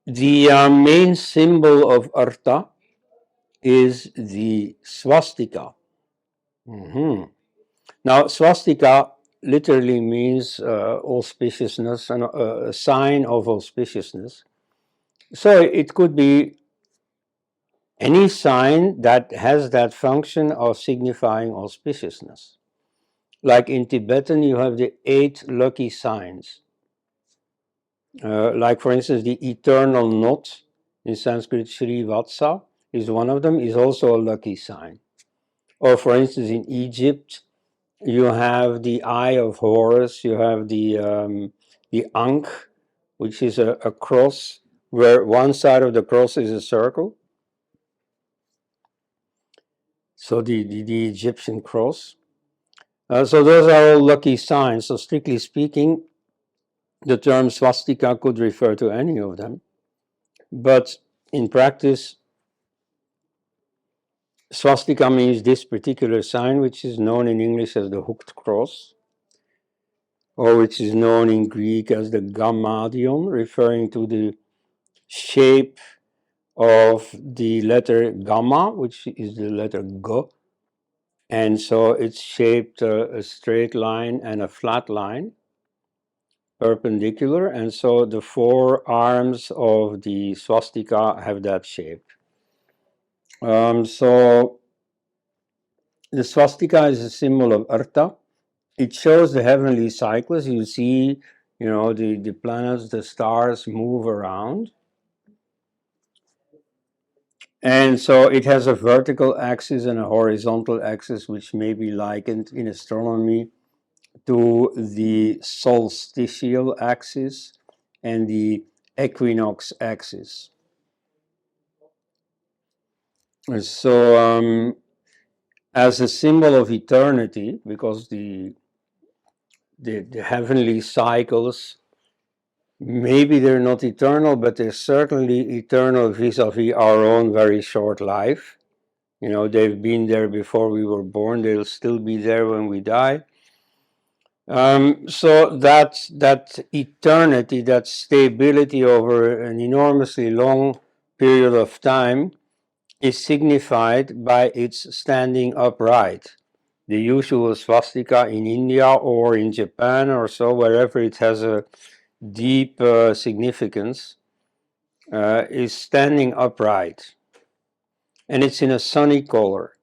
The main symbol of Artha is the swastika. Now, swastika literally means auspiciousness and a sign of auspiciousness. So it could be any sign that has that function of signifying auspiciousness. Like in Tibetan, you have the 8 lucky signs. Like, for instance, the eternal knot in Sanskrit, Shri Vatsa, is one of them, is also a lucky sign. Or, for instance, in Egypt, you have the Eye of Horus, you have the Ankh, which is a cross, where one side of the cross is a circle. So the Egyptian cross. So those are all lucky signs. So strictly speaking, the term swastika could refer to any of them. But in practice, swastika means this particular sign, which is known in English as the hooked cross, or which is known in Greek as the gammadion, referring to the shape of the letter gamma, which is the letter G. And so it's shaped a straight line and a flat line, perpendicular. And so the 4 arms of the swastika have that shape. So the swastika is a symbol of Artha. It shows the heavenly cycles. You see, the planets, the stars move around. And so it has a vertical axis and a horizontal axis, which may be likened in astronomy to the solstitial axis and the equinox axis. So as a symbol of eternity, because the heavenly cycles, maybe they're not eternal, but they're certainly eternal vis-a-vis our own very short life. They've been there before we were born, they'll still be there when we die. So that eternity, that stability over an enormously long period of time is signified by its standing upright. The usual swastika in India or in Japan or so, wherever it has a deep significance, is standing upright. And it's in a sunny color.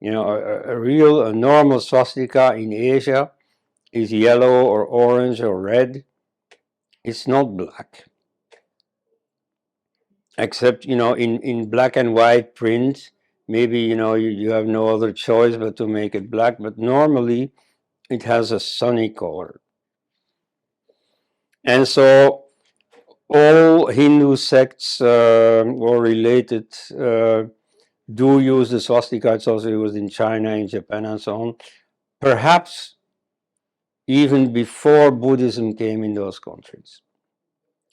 A normal swastika in Asia is yellow or orange or red. It's not black. Except, in black and white print, maybe, you have no other choice but to make it black, but normally it has a sunny color. And so all Hindu sects or related do use the swastika. It's also used in China, in Japan, and so on. Perhaps even before Buddhism came in those countries.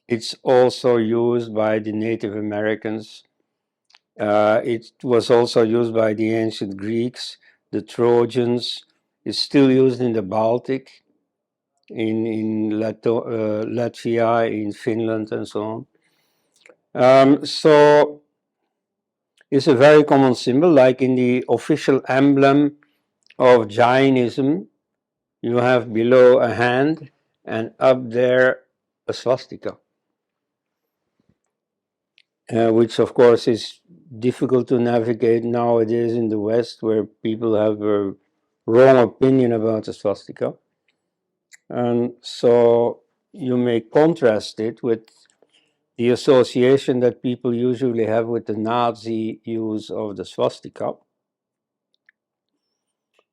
It's also used by the Native Americans. It was also used by the ancient Greeks, the Trojans. It's still used in the Baltic, in Latvia, in Finland, and so on. So it's a very common symbol, like in the official emblem of Jainism. You have below a hand and up there a swastika, which of course is difficult to navigate nowadays in the West, where people have a wrong opinion about the swastika. And so you may contrast it with the association that people usually have with the Nazi use of the swastika.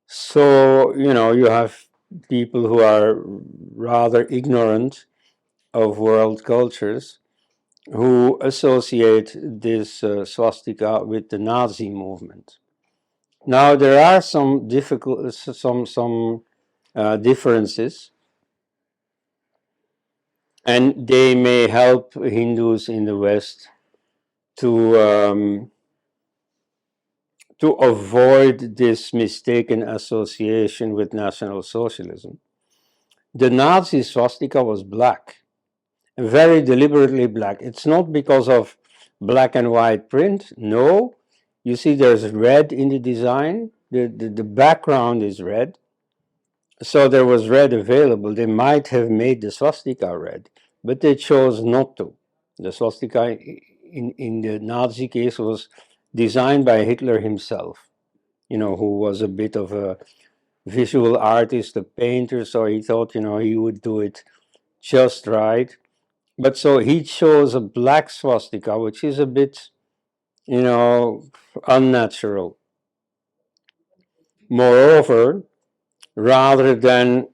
So, you have people who are rather ignorant of world cultures who associate this swastika with the Nazi movement. Now, there are some differences, and they may help Hindus in the West to avoid this mistaken association with National Socialism. The Nazi swastika was black, very deliberately black. It's not because of black and white print. No, you see there's red in the design. The background is red. So there was red available. They might have made the swastika red, but they chose not to. The swastika in the Nazi case was designed by Hitler himself, who was a bit of a visual artist, a painter, so he thought, he would do it just right. But so he chose a black swastika, which is a bit, unnatural. Moreover, rather than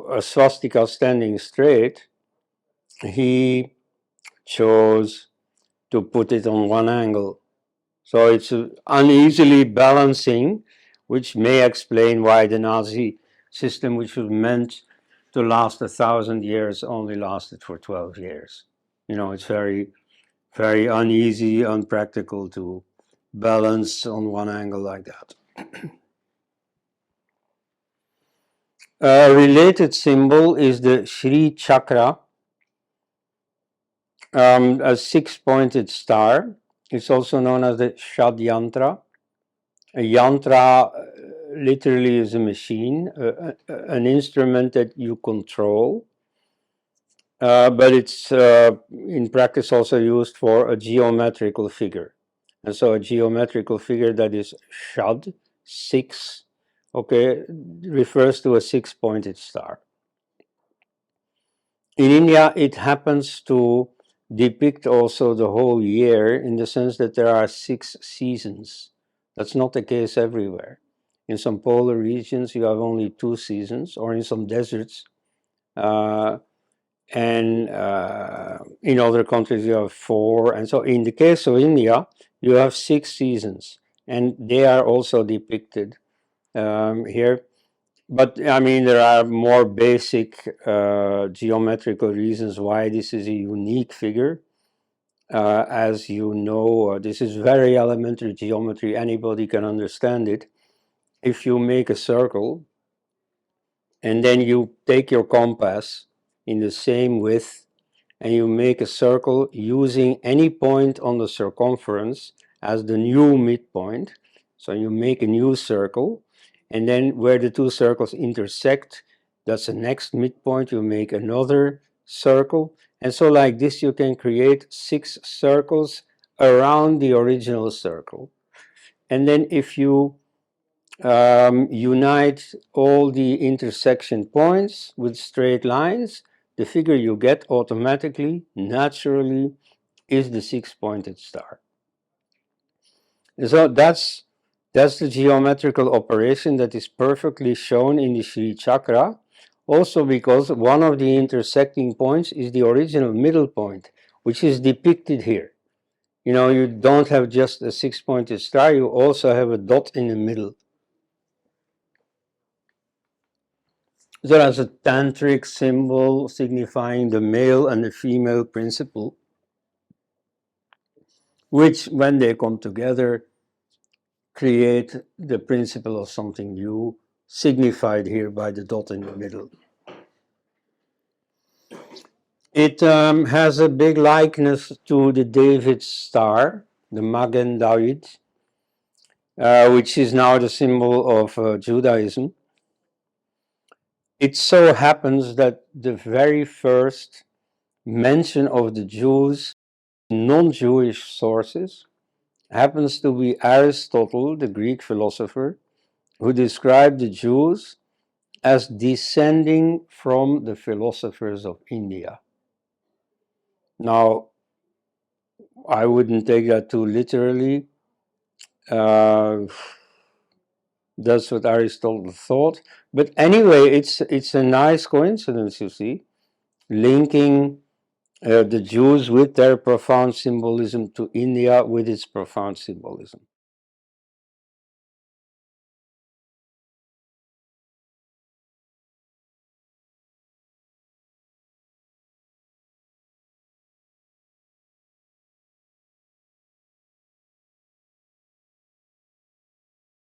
a swastika standing straight, he chose to put it on one angle. So it's uneasily balancing, which may explain why the Nazi system, which was meant to last 1,000 years, only lasted for 12 years. It's very, very uneasy, unpractical to balance on one angle like that. A related symbol is the Shri Chakra, a six-pointed star. It's also known as the Shadyantra. A yantra literally is a machine, an instrument that you control, but it's in practice also used for a geometrical figure. And so a geometrical figure that is shad, six, okay, refers to a six-pointed star. In India, it happens to depict also the whole year in the sense that there are 6 seasons. That's not the case everywhere. In some polar regions, you have only 2 seasons, or in some deserts. And in other countries, you have 4. And so in the case of India, you have 6 seasons, and they are also depicted here. But I mean, there are more basic geometrical reasons why this is a unique figure. As you know, this is very elementary geometry. Anybody can understand it. If you make a circle and then you take your compass in the same width and you make a circle using any point on the circumference as the new midpoint, so you make a new circle, and then where the 2 circles intersect, that's the next midpoint, you make another circle. And so like this, you can create 6 circles around the original circle. And then if you unite all the intersection points with straight lines, the figure you get automatically, naturally, is the 6-pointed star. So that's the geometrical operation that is perfectly shown in the Sri Chakra, also because one of the intersecting points is the original middle point, which is depicted here. You don't have just a 6-pointed star, you also have a dot in the middle. So that's a tantric symbol signifying the male and the female principle, which when they come together create the principle of something new, signified here by the dot in the middle. It has a big likeness to the David star, the Magen David, which is now the symbol of Judaism. It so happens that the very first mention of the Jews in non-Jewish sources happens to be Aristotle, the Greek philosopher, who described the Jews as descending from the philosophers of India. Now, I wouldn't take that too literally. That's what Aristotle thought. But anyway, it's a nice coincidence, you see, linking the Jews with their profound symbolism to India with its profound symbolism.